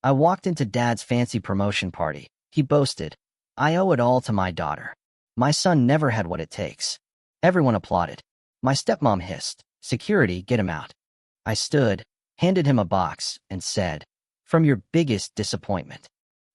I walked into Dad's fancy promotion party. He boasted, "I owe it all to my daughter. My son never had what it takes." Everyone applauded. My stepmom hissed, "Security, get him out." I stood, handed him a box, and said, "From your biggest disappointment."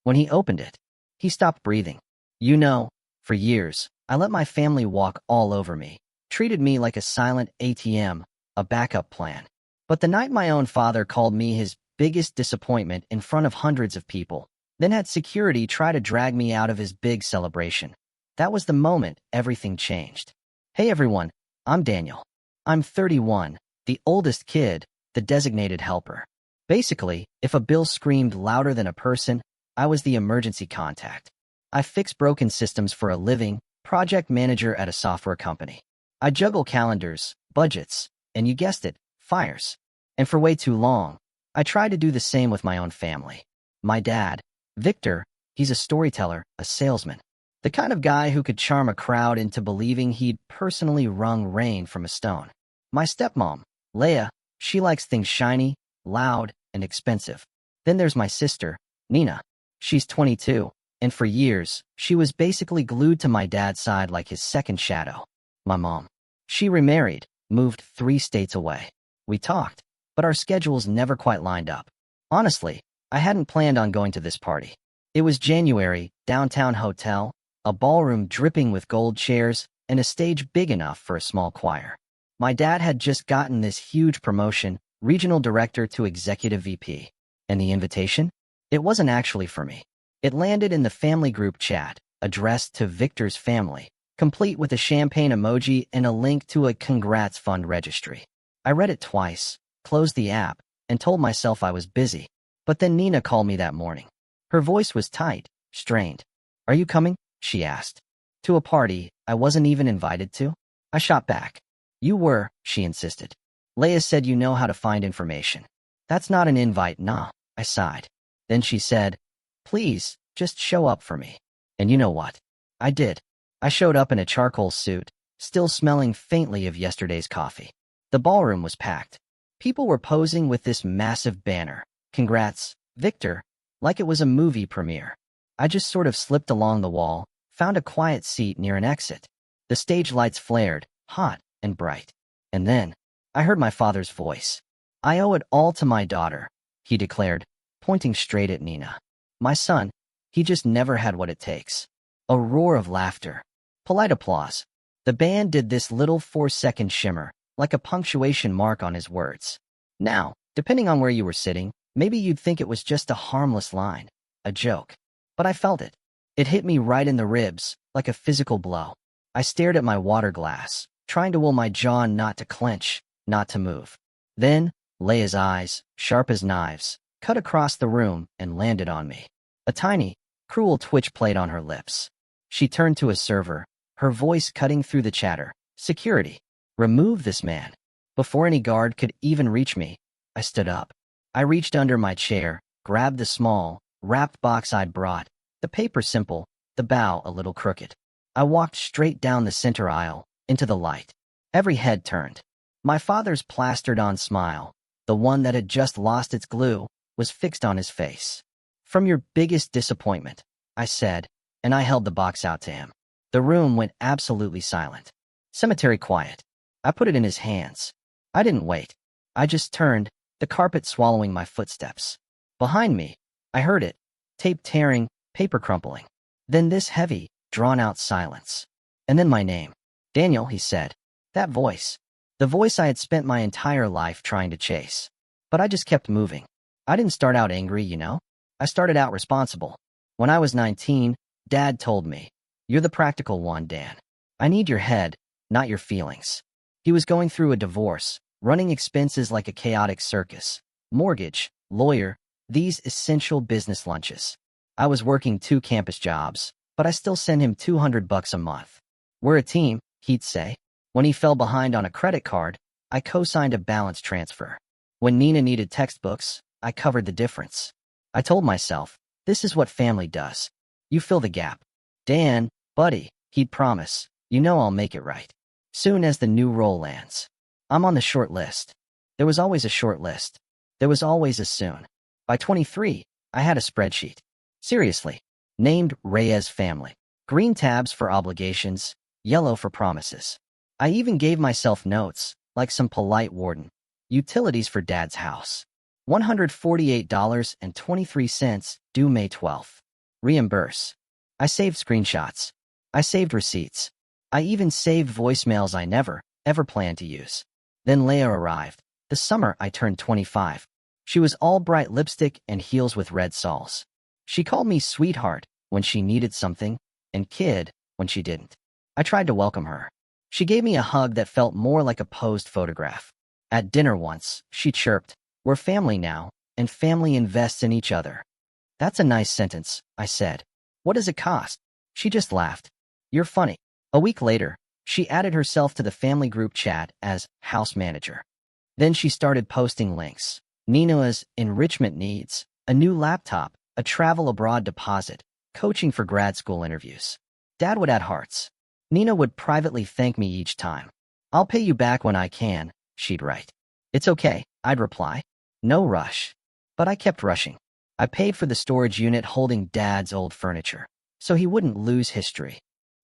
When he opened it, he stopped breathing. You know, for years, I let my family walk all over me, treated me like a silent ATM, a backup plan. But the night my own father called me his biggest disappointment in front of hundreds of people, then had security try to drag me out of his big celebration, that was the moment everything changed. Hey everyone, I'm Daniel. I'm 31, the oldest kid, the designated helper. Basically, if a bill screamed louder than a person, I was the emergency contact. I fix broken systems for a living, project manager at a software company. I juggle calendars, budgets, and you guessed it, fires. And for way too long, I tried to do the same with my own family. My dad, Victor, he's a storyteller, a salesman. The kind of guy who could charm a crowd into believing he'd personally wrung rain from a stone. My stepmom, Leah, she likes things shiny, loud, and expensive. Then there's my sister, Nina. She's 22, and for years, she was basically glued to my dad's side like his second shadow. My mom. She remarried, moved 3 states away. We talked, but our schedules never quite lined up. Honestly, I hadn't planned on going to this party. It was January, downtown hotel, a ballroom dripping with gold chairs, and a stage big enough for a small choir. My dad had just gotten this huge promotion, regional director to executive VP. And the invitation? It wasn't actually for me. It landed in the family group chat, addressed to Victor's family, complete with a champagne emoji and a link to a congrats fund registry. I read it twice, closed the app, and told myself I was busy. But then Nina called me that morning. Her voice was tight, strained. "Are you coming?" she asked. "To a party I wasn't even invited to?" I shot back. "You were," she insisted. "Leah said you know how to find information." "That's not an invite, nah," I sighed. Then she said, "Please, just show up for me." And you know what? I did. I showed up in a charcoal suit, still smelling faintly of yesterday's coffee. The ballroom was packed. People were posing with this massive banner, "Congrats, Victor," like it was a movie premiere. I just sort of slipped along the wall, found a quiet seat near an exit. The stage lights flared, hot and bright. And then, I heard my father's voice. "I owe it all to my daughter," he declared, pointing straight at Nina. "My son, he just never had what it takes." A roar of laughter. Polite applause. The band did this little 4-second shimmer, like a punctuation mark on his words. Now, depending on where you were sitting, maybe you'd think it was just a harmless line, a joke. But I felt it. It hit me right in the ribs, like a physical blow. I stared at my water glass, trying to will my jaw not to clench, not to move. Then, Leia's eyes, sharp as knives, cut across the room and landed on me. A tiny, cruel twitch played on her lips. She turned to a server, her voice cutting through the chatter. "Security. Remove this man." Before any guard could even reach me, I stood up. I reached under my chair, grabbed the small, wrapped box I'd brought, the paper simple, the bow a little crooked. I walked straight down the center aisle, into the light. Every head turned. My father's plastered-on smile, the one that had just lost its glue, was fixed on his face. "From your biggest disappointment," I said, and I held the box out to him. The room went absolutely silent. Cemetery quiet. I put it in his hands. I didn't wait. I just turned, the carpet swallowing my footsteps. Behind me, I heard it, tape tearing, paper crumpling. Then this heavy, drawn-out silence. And then my name. "Daniel," he said. That voice. The voice I had spent my entire life trying to chase. But I just kept moving. I didn't start out angry, you know? I started out responsible. When I was 19, Dad told me, "You're the practical one, Dan. I need your head, not your feelings." He was going through a divorce, running expenses like a chaotic circus. Mortgage, lawyer, these essential business lunches. I was working 2 campus jobs, but I still sent him $200 a month. "We're a team," he'd say. When he fell behind on a credit card, I co-signed a balance transfer. When Nina needed textbooks, I covered the difference. I told myself, this is what family does. You fill the gap. "Dan, buddy," he'd promise, "you know I'll make it right. Soon as the new role lands." I'm on the short list. There was always a short list. There was always a soon. By 23, I had a spreadsheet. Seriously. Named Reyes Family. Green tabs for obligations, yellow for promises. I even gave myself notes, like some polite warden. Utilities for Dad's house. $148.23 due May 12th. Reimburse. I saved screenshots. I saved receipts. I even saved voicemails I never, ever planned to use. Then Leah arrived. The summer I turned 25. She was all bright lipstick and heels with red soles. She called me sweetheart when she needed something, and kid when she didn't. I tried to welcome her. She gave me a hug that felt more like a posed photograph. At dinner once, she chirped, "We're family now, and family invests in each other." "That's a nice sentence," I said. "What does it cost?" She just laughed. "You're funny." A week later, she added herself to the family group chat as house manager. Then she started posting links. Nina's enrichment needs, a new laptop, a travel abroad deposit, coaching for grad school interviews. Dad would add hearts. Nina would privately thank me each time. "I'll pay you back when I can," she'd write. "It's okay," I'd reply. "No rush." But I kept rushing. I paid for the storage unit holding Dad's old furniture, so he wouldn't lose history.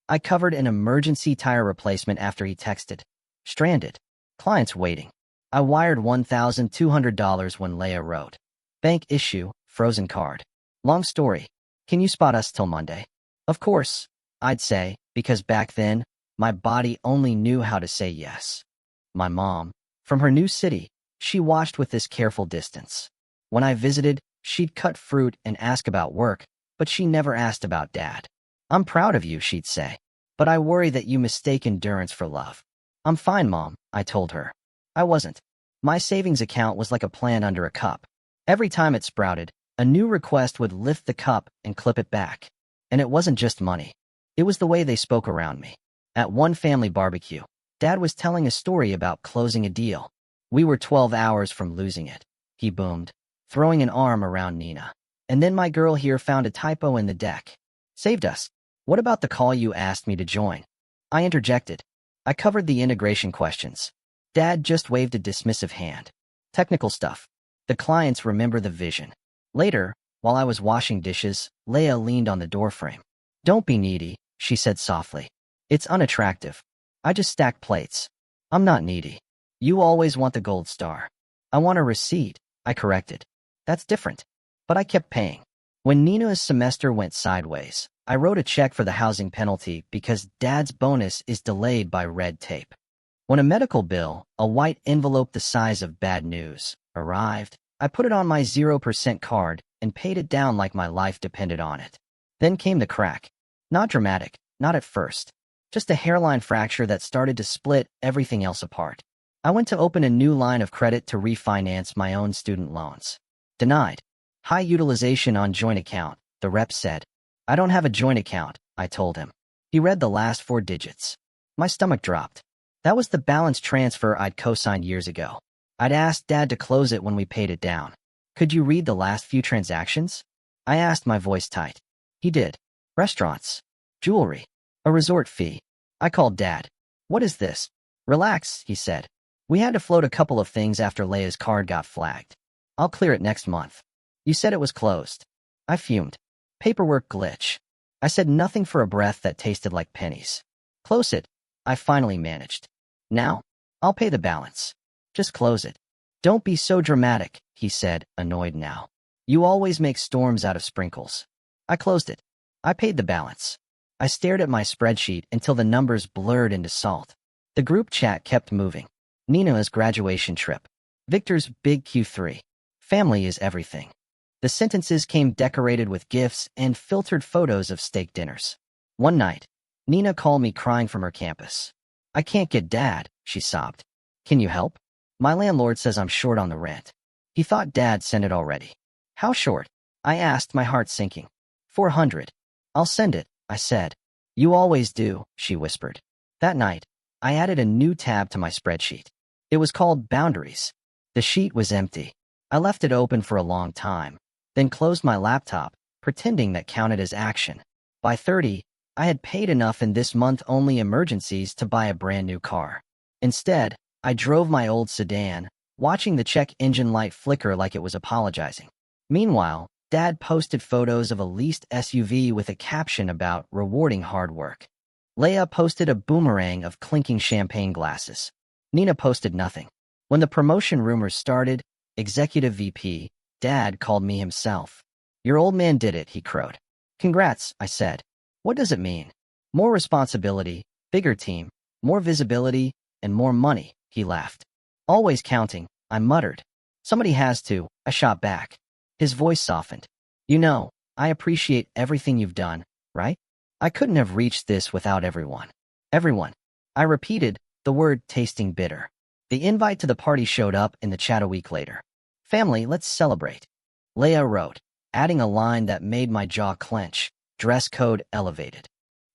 I covered an emergency tire replacement after he texted. Stranded. Clients waiting. I wired $1,200 when Leah wrote. Bank issue, frozen card. Long story. Can you spot us till Monday? Of course, I'd say, because back then, my body only knew how to say yes. My mom, from her new city, she watched with this careful distance. When I visited, she'd cut fruit and ask about work, but she never asked about Dad. "I'm proud of you," she'd say, "but I worry that you mistake endurance for love." "I'm fine, Mom," I told her. I wasn't. My savings account was like a plant under a cup. Every time it sprouted, a new request would lift the cup and clip it back. And it wasn't just money. It was the way they spoke around me. At one family barbecue, Dad was telling a story about closing a deal. "We were 12 hours from losing it," he boomed, throwing an arm around Nina. "And then my girl here found a typo in the deck. Saved us." "What about the call you asked me to join?" I interjected. I covered the integration questions. Dad just waved a dismissive hand. "Technical stuff. The clients remember the vision." Later, while I was washing dishes, Leah leaned on the doorframe. "Don't be needy," she said softly. "It's unattractive. I just stack plates. I'm not needy. You always want the gold star." "I want a receipt," I corrected. "That's different." But I kept paying. When Nina's semester went sideways, I wrote a check for the housing penalty because Dad's bonus is delayed by red tape. When a medical bill, a white envelope the size of bad news, arrived, I put it on my 0% card and paid it down like my life depended on it. Then came the crack. Not dramatic, not at first. Just a hairline fracture that started to split everything else apart. I went to open a new line of credit to refinance my own student loans. Denied. High utilization on joint account, the rep said. "I don't have a joint account," I told him. He read the last 4 digits. My stomach dropped. That was the balance transfer I'd co-signed years ago. I'd asked Dad to close it when we paid it down. "Could you read the last few transactions?" I asked, my voice tight. He did. Restaurants. Jewelry. A resort fee. I called Dad. "What is this?" "Relax," he said. "We had to float a couple of things after Leia's card got flagged. I'll clear it next month." "You said it was closed." I fumed. "Paperwork glitch." I said nothing for a breath that tasted like pennies. "Close it," I finally managed. "Now? I'll pay the balance. Just close it." "Don't be so dramatic," he said, annoyed now. "You always make storms out of sprinkles." I closed it. I paid the balance. I stared at my spreadsheet until the numbers blurred into salt. The group chat kept moving. Nina's graduation trip. Victor's big Q3. Family is everything. The sentences came decorated with gifts and filtered photos of steak dinners. One night, Nina called me crying from her campus. "I can't get Dad," she sobbed. "Can you help? My landlord says I'm short on the rent." He thought Dad sent it already. "How short?" I asked, my heart sinking. 400. "I'll send it," I said. "You always do," she whispered. That night, I added a new tab to my spreadsheet. It was called Boundaries. The sheet was empty. I left it open for a long time, then closed my laptop, pretending that counted as action. By 30, I had paid enough in this month-only emergencies to buy a brand new car. Instead, I drove my old sedan, watching the check engine light flicker like it was apologizing. Meanwhile, Dad posted photos of a leased SUV with a caption about rewarding hard work. Leah posted a boomerang of clinking champagne glasses. Nina posted nothing. When the promotion rumors started, Executive VP, Dad called me himself. Your old man did it, he crowed. Congrats, I said. What does it mean? More responsibility, bigger team, more visibility, and more money, he laughed. Always counting, I muttered. Somebody has to, I shot back. His voice softened. You know, I appreciate everything you've done, right? I couldn't have reached this without everyone. Everyone. I repeated, the word tasting bitter. The invite to the party showed up in the chat a week later. Family, let's celebrate. Leah wrote, adding a line that made my jaw clench. Dress code elevated.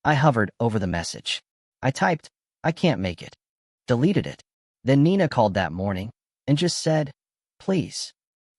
I hovered over the message. I typed, I can't make it. Deleted it. Then Nina called that morning and just said, please.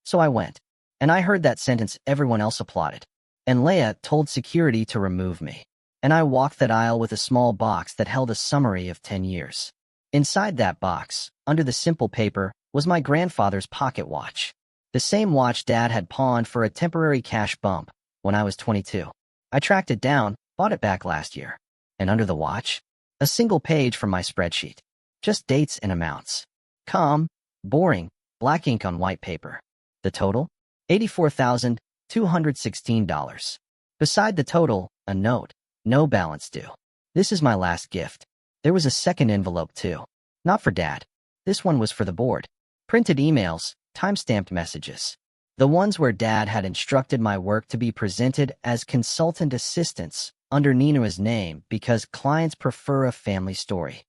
So I went. And I heard that sentence everyone else applauded. And Leah told security to remove me. And I walked that aisle with a small box that held a summary of 10 years. Inside that box, under the simple paper, was my grandfather's pocket watch. The same watch Dad had pawned for a temporary cash bump when I was 22. I tracked it down, bought it back last year. And under the watch, a single page from my spreadsheet. Just dates and amounts. Calm, boring, black ink on white paper. The total? $84,216. Beside the total, a note. No balance due. This is my last gift. There was a second envelope too. Not for Dad. This one was for the board. Printed emails, time-stamped messages. The ones where Dad had instructed my work to be presented as consultant assistants under Nina's name because clients prefer a family story.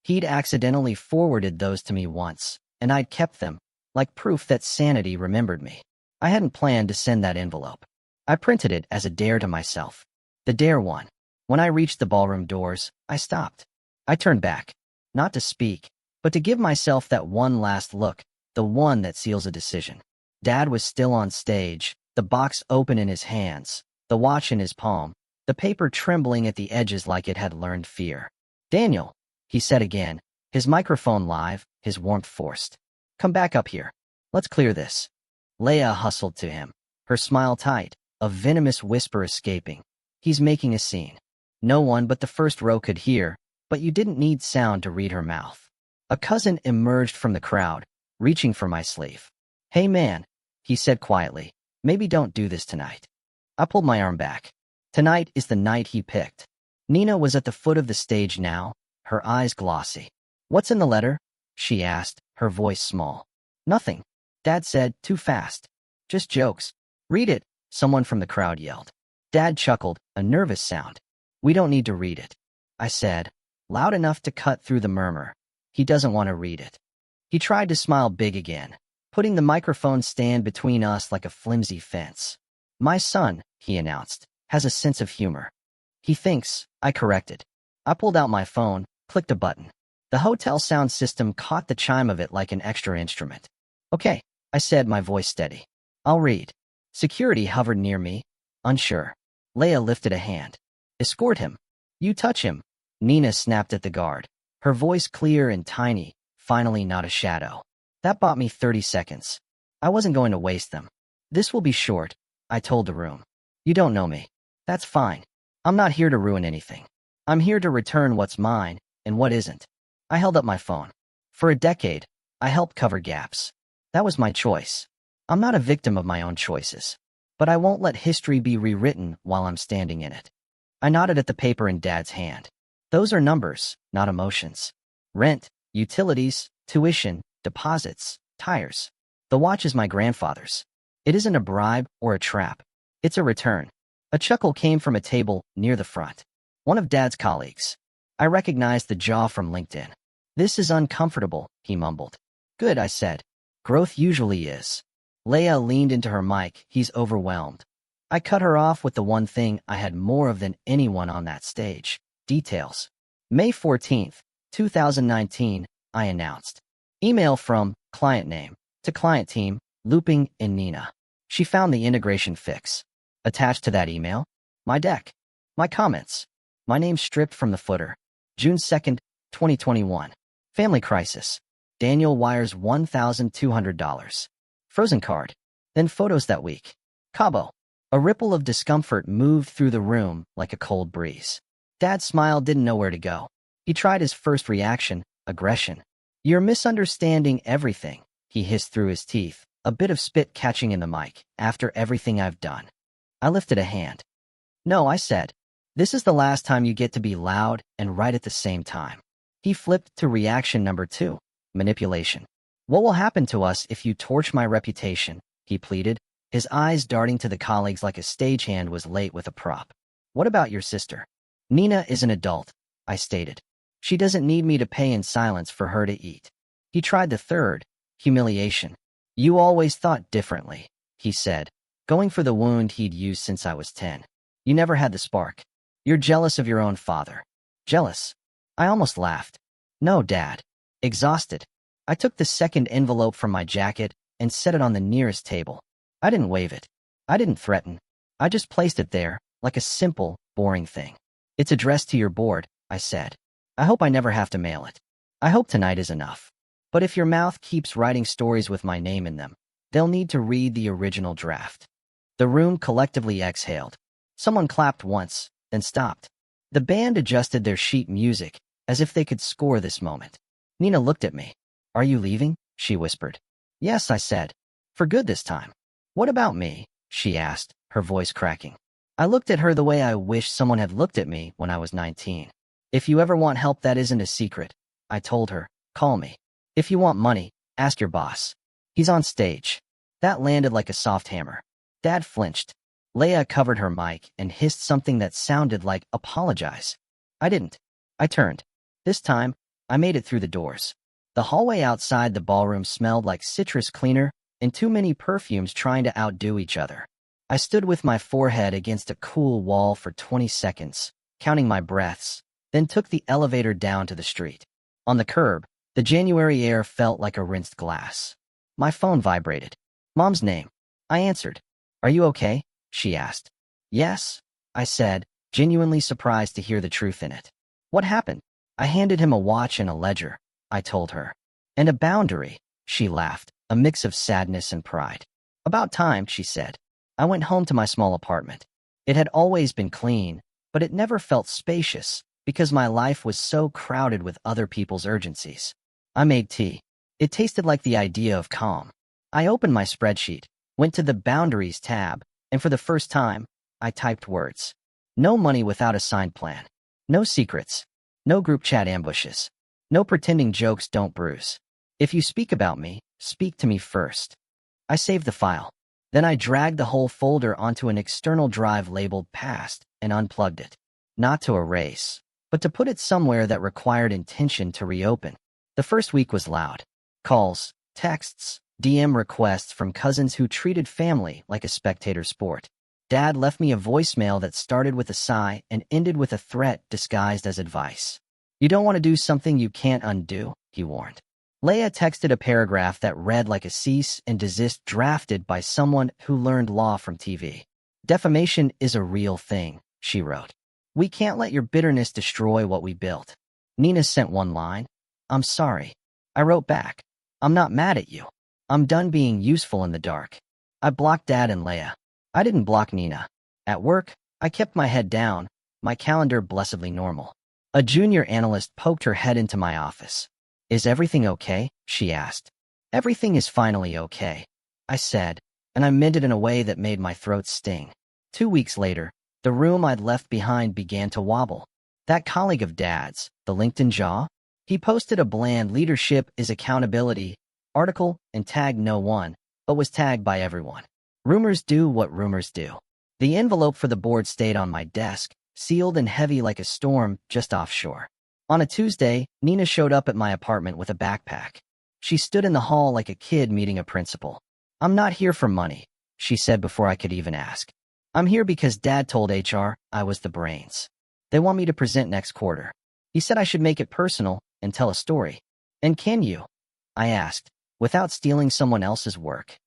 He'd accidentally forwarded those to me once, and I'd kept them, like proof that sanity remembered me. I hadn't planned to send that envelope. I printed it as a dare to myself. The dare one. When I reached the ballroom doors, I stopped. I turned back, not to speak, but to give myself that one last look, the one that seals a decision. Dad was still on stage, the box open in his hands, the watch in his palm, the paper trembling at the edges like it had learned fear. Daniel, he said again, his microphone live, his warmth forced. Come back up here. Let's clear this. Leah hustled to him, her smile tight, a venomous whisper escaping. He's making a scene. No one but the first row could hear, but you didn't need sound to read her mouth. A cousin emerged from the crowd, reaching for my sleeve. Hey man, he said quietly, maybe don't do this tonight. I pulled my arm back. Tonight is the night he picked. Nina was at the foot of the stage now, her eyes glossy. What's in the letter? She asked, her voice small. Nothing. Dad said, too fast. Just jokes. Read it, someone from the crowd yelled. Dad chuckled, a nervous sound. We don't need to read it, I said, loud enough to cut through the murmur. He doesn't want to read it. He tried to smile big again, putting the microphone stand between us like a flimsy fence. My son, he announced, has a sense of humor. He thinks, I corrected. I pulled out my phone, clicked a button. The hotel sound system caught the chime of it like an extra instrument. Okay, I said, my voice steady. I'll read. Security hovered near me, unsure. Leah lifted a hand. Escort him. You touch him. Nina snapped at the guard, her voice clear and tiny, finally not a shadow. That bought me 30 seconds. I wasn't going to waste them. This will be short, I told the room. You don't know me. That's fine. I'm not here to ruin anything. I'm here to return what's mine and what isn't. I held up my phone. For a decade, I helped cover gaps. That was my choice. I'm not a victim of my own choices. But I won't let history be rewritten while I'm standing in it. I nodded at the paper in Dad's hand. Those are numbers, not emotions. Rent, utilities, tuition, deposits, tires. The watch is my grandfather's. It isn't a bribe or a trap. It's a return. A chuckle came from a table near the front. One of Dad's colleagues. I recognized the jaw from LinkedIn. This is uncomfortable, he mumbled. Good, I said. Growth usually is. Leah leaned into her mic. He's overwhelmed. I cut her off with the one thing I had more of than anyone on that stage. Details. May 14th, 2019, I announced. Email from client name to client team, looping in Nina. She found the integration fix. Attached to that email, my deck, my comments, my name stripped from the footer. June 2nd, 2021. Family crisis. Daniel wires $1,200. Frozen card. Then photos that week. Cabo. A ripple of discomfort moved through the room like a cold breeze. Dad's smile didn't know where to go. He tried his first reaction, aggression. "You're misunderstanding everything," he hissed through his teeth, a bit of spit catching in the mic. "After everything I've done." I lifted a hand. "No," I said. "This is the last time you get to be loud and right at the same time." He flipped to reaction number 2, manipulation. "What will happen to us if you torch my reputation?" he pleaded, his eyes darting to the colleagues like a stagehand was late with a prop. "What about your sister?" "Nina is an adult," I stated. "She doesn't need me to pay in silence for her to eat." He tried the third, humiliation. "You always thought differently," he said, going for the wound he'd used since I was 10. "You never had the spark. You're jealous of your own father." "Jealous?" I almost laughed. "No, Dad." Exhausted, I took the second envelope from my jacket and set it on the nearest table. I didn't wave it. I didn't threaten. I just placed it there, like a simple, boring thing. "It's addressed to your board," I said. "I hope I never have to mail it. I hope tonight is enough. But if your mouth keeps writing stories with my name in them, they'll need to read the original draft." The room collectively exhaled. Someone clapped once, then stopped. The band adjusted their sheet music, as if they could score this moment. Nina looked at me. "Are you leaving?" she whispered. "Yes," I said. "For good this time." "What about me?" she asked, her voice cracking. I looked at her the way I wished someone had looked at me when I was 19. "If you ever want help that isn't a secret," I told her, "call me. If you want money, ask your boss. He's on stage." That landed like a soft hammer. Dad flinched. Leia covered her mic and hissed something that sounded like apologize. I didn't. I turned. This time, I made it through the doors. The hallway outside the ballroom smelled like citrus cleaner and too many perfumes trying to outdo each other. I stood with my forehead against a cool wall for 20 seconds, counting my breaths, then took the elevator down to the street. On the curb, the January air felt like a rinsed glass. My phone vibrated. Mom's name. I answered. "Are you okay?" she asked. "Yes," I said, genuinely surprised to hear the truth in it. "What happened?" "I handed him a watch and a ledger," I told her. "And a boundary," she laughed, a mix of sadness and pride. "About time," she said. I went home to my small apartment. It had always been clean, but it never felt spacious because my life was so crowded with other people's urgencies. I made tea. It tasted like the idea of calm. I opened my spreadsheet, went to the Boundaries tab, and for the first time, I typed words. No money without a signed plan. No secrets. No group chat ambushes. No pretending jokes don't bruise. If you speak about me, speak to me first. I saved the file. Then I dragged the whole folder onto an external drive labeled Past and unplugged it. Not to erase, but to put it somewhere that required intention to reopen. The first week was loud. Calls, texts, DM requests from cousins who treated family like a spectator sport. Dad left me a voicemail that started with a sigh and ended with a threat disguised as advice. "You don't want to do something you can't undo," he warned. Leia texted a paragraph that read like a cease and desist drafted by someone who learned law from TV. "Defamation is a real thing," she wrote. "We can't let your bitterness destroy what we built." Nina sent one line. "I'm sorry." I wrote back. "I'm not mad at you. I'm done being useful in the dark." I blocked Dad and Leia. I didn't block Nina. At work, I kept my head down, my calendar blessedly normal. A junior analyst poked her head into my office. "Is everything okay?" she asked. "Everything is finally okay," I said, and I meant it in a way that made my throat sting. 2 weeks later, the room I'd left behind began to wobble. That colleague of Dad's, the LinkedIn jaw, he posted a bland "leadership is accountability" article and tagged no one, but was tagged by everyone. Rumors do what rumors do. The envelope for the board stayed on my desk, sealed and heavy like a storm just offshore. On a Tuesday, Nina showed up at my apartment with a backpack. She stood in the hall like a kid meeting a principal. "I'm not here for money," she said before I could even ask. "I'm here because Dad told HR I was the brains. They want me to present next quarter. He said I should make it personal and tell a story." "And can you?" I asked, "without stealing someone else's work?"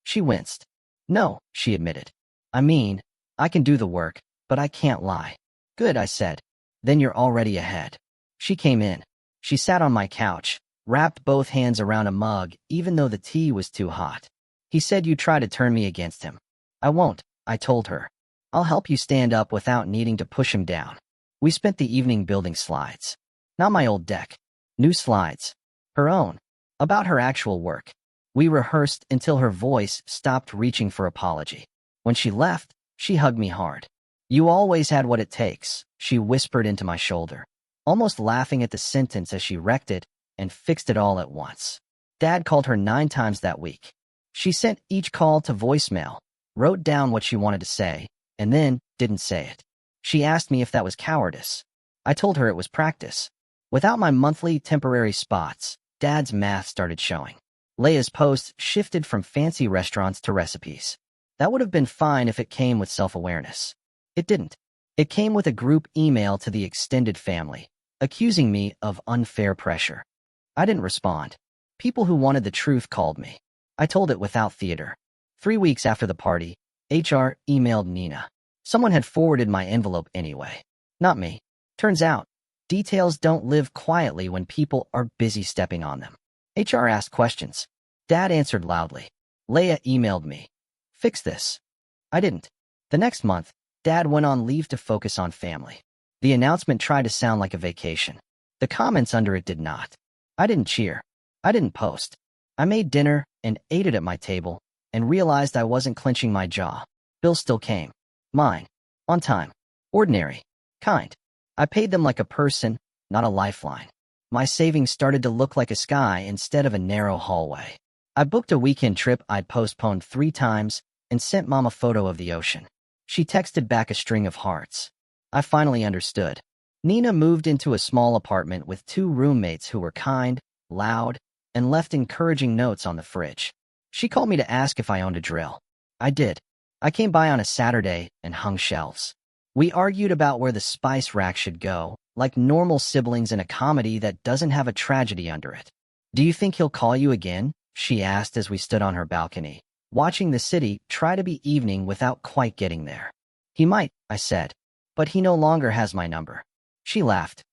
She winced. "No," she admitted. "I mean, I can do the work, but I can't lie." "Good," I said. "Then you're already ahead." She came in. She sat on my couch, wrapped both hands around a mug even though the tea was too hot. "He said you'd try to turn me against him." I won't, I told her. I'll help you stand up without needing to push him down. We spent the evening building slides. Not my old deck. New slides. Her own. About her actual work. We rehearsed until her voice stopped reaching for apology. When she left, she hugged me hard. You always had what it takes, she whispered into my shoulder, almost laughing at the sentence as she wrecked it and fixed it all at once. Dad called her 9 times that week. She sent each call to voicemail, wrote down what she wanted to say, and then didn't say it. She asked me if that was cowardice. I told her it was practice. Without my monthly temporary spots, Dad's math started showing. Leia's posts shifted from fancy restaurants to recipes. That would have been fine if it came with self-awareness. It didn't. It came with a group email to the extended family, accusing me of unfair pressure. I didn't respond. People who wanted the truth called me. I told it without theater. 3 weeks after the party, HR emailed Nina. Someone had forwarded my envelope anyway. Not me. Turns out, details don't live quietly when people are busy stepping on them. HR asked questions. Dad answered loudly. Leia emailed me. Fix this. I didn't. The next month, Dad went on leave to focus on family. The announcement tried to sound like a vacation. The comments under it did not. I didn't cheer. I didn't post. I made dinner and ate it at my table and realized I wasn't clenching my jaw. Bills still came. Mine. On time. Ordinary. Kind. I paid them like a person, not a lifeline. My savings started to look like a sky instead of a narrow hallway. I booked a weekend trip I'd postponed 3 times and sent Mom a photo of the ocean. She texted back a string of hearts. I finally understood. Nina moved into a small apartment with 2 roommates who were kind, loud, and left encouraging notes on the fridge. She called me to ask if I owned a drill. I did. I came by on a Saturday and hung shelves. We argued about where the spice rack should go, like normal siblings in a comedy that doesn't have a tragedy under it. Do you think he'll call you again? She asked as we stood on her balcony, watching the city try to be evening without quite getting there. He might, I said, but he no longer has my number. She laughed.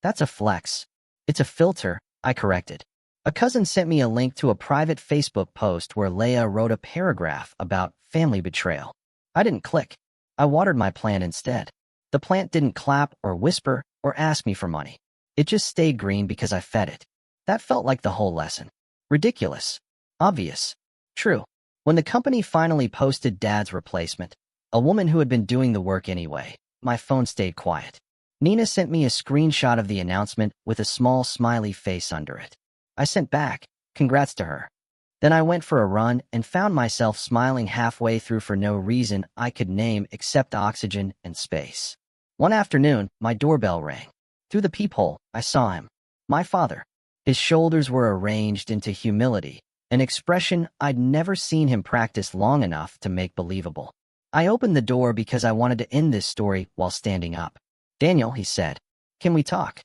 That's a flex. It's a filter, I corrected. A cousin sent me a link to a private Facebook post where Leia wrote a paragraph about family betrayal. I didn't click. I watered my plant instead. The plant didn't clap or whisper or ask me for money. It just stayed green because I fed it. That felt like the whole lesson. Ridiculous. Obvious. True. When the company finally posted Dad's replacement, a woman who had been doing the work anyway, my phone stayed quiet. Nina sent me a screenshot of the announcement with a small smiley face under it. I sent back, congrats to her. Then I went for a run and found myself smiling halfway through for no reason I could name except oxygen and space. One afternoon, my doorbell rang. Through the peephole, I saw him. My father. His shoulders were arranged into humility, an expression I'd never seen him practice long enough to make believable. I opened the door because I wanted to end this story while standing up. Daniel, he said, can we talk?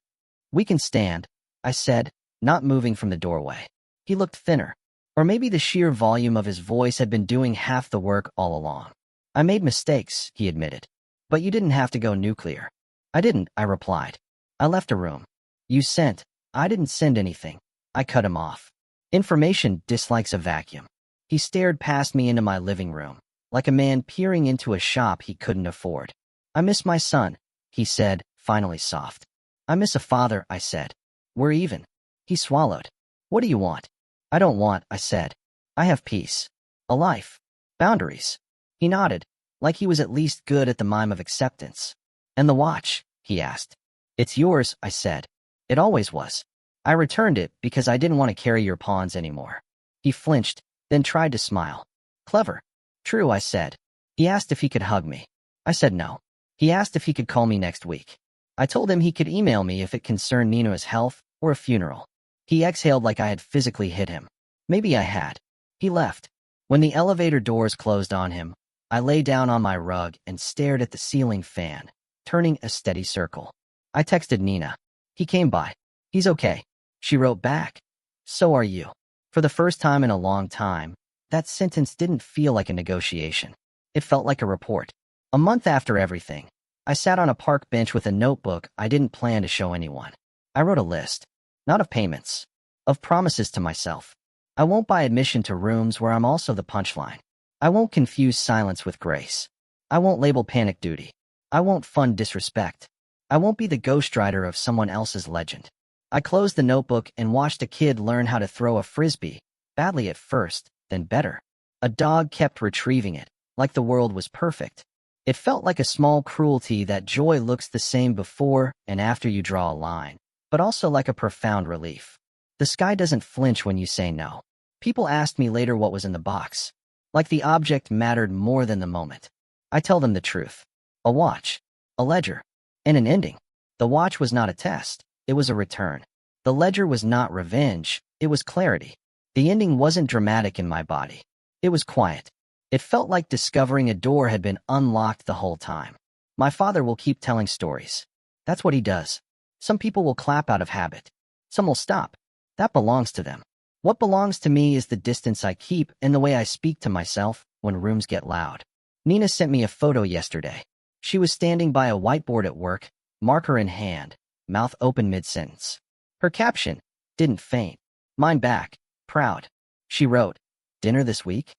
We can stand, I said, not moving from the doorway. He looked thinner, or maybe the sheer volume of his voice had been doing half the work all along. I made mistakes, he admitted. But you didn't have to go nuclear. I didn't, I replied. I left a room. You sent. I didn't send anything. I cut him off. Information dislikes a vacuum. He stared past me into my living room, like a man peering into a shop he couldn't afford. I miss my son, he said, finally soft. I miss a father, I said. We're even. He swallowed. What do you want? I don't want, I said. I have peace. A life. Boundaries. He nodded, like he was at least good at the mime of acceptance. And the watch, he asked. It's yours, I said. It always was. I returned it because I didn't want to carry your pawns anymore. He flinched, then tried to smile. Clever. True, I said. He asked if he could hug me. I said no. He asked if he could call me next week. I told him he could email me if it concerned Nina's health or a funeral. He exhaled like I had physically hit him. Maybe I had. He left. When the elevator doors closed on him, I lay down on my rug and stared at the ceiling fan, turning a steady circle. I texted Nina. He came by. He's okay. She wrote back. So are you. For the first time in a long time, that sentence didn't feel like a negotiation. It felt like a report. A month after everything, I sat on a park bench with a notebook I didn't plan to show anyone. I wrote a list. Not of payments. Of promises to myself. I won't buy admission to rooms where I'm also the punchline. I won't confuse silence with grace. I won't label panic duty. I won't fund disrespect. I won't be the ghostwriter of someone else's legend. I closed the notebook and watched a kid learn how to throw a frisbee, badly at first, then better. A dog kept retrieving it, like the world was perfect. It felt like a small cruelty that joy looks the same before and after you draw a line, but also like a profound relief. The sky doesn't flinch when you say no. People asked me later what was in the box. Like the object mattered more than the moment. I tell them the truth. A watch, a ledger, and an ending. The watch was not a test. It was a return. The ledger was not revenge. It was clarity. The ending wasn't dramatic in my body. It was quiet. It felt like discovering a door had been unlocked the whole time. My father will keep telling stories. That's what he does. Some people will clap out of habit. Some will stop. That belongs to them. What belongs to me is the distance I keep and the way I speak to myself when rooms get loud. Nina sent me a photo yesterday. She was standing by a whiteboard at work, marker in hand, mouth open mid-sentence. Her caption, "Didn't faint. Mine back. Proud." She wrote, "Dinner this week?"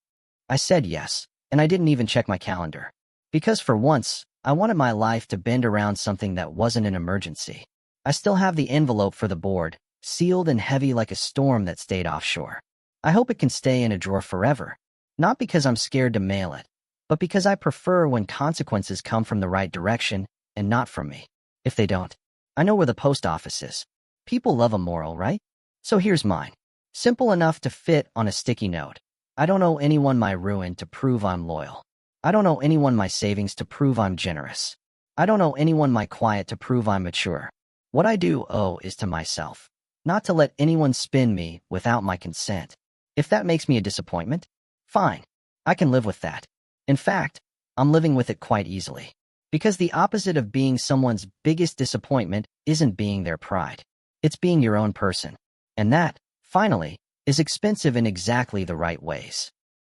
I said yes, and I didn't even check my calendar. Because for once, I wanted my life to bend around something that wasn't an emergency. I still have the envelope for the board, sealed and heavy like a storm that stayed offshore. I hope it can stay in a drawer forever. Not because I'm scared to mail it, but because I prefer when consequences come from the right direction and not from me. If they don't, I know where the post office is. People love a moral, right? So here's mine. Simple enough to fit on a sticky note. I don't owe anyone my ruin to prove I'm loyal. I don't owe anyone my savings to prove I'm generous. I don't owe anyone my quiet to prove I'm mature. What I do owe is to myself. Not to let anyone spin me without my consent. If that makes me a disappointment, fine. I can live with that. In fact, I'm living with it quite easily. Because the opposite of being someone's biggest disappointment isn't being their pride. It's being your own person. And that, finally, is expensive in exactly the right ways.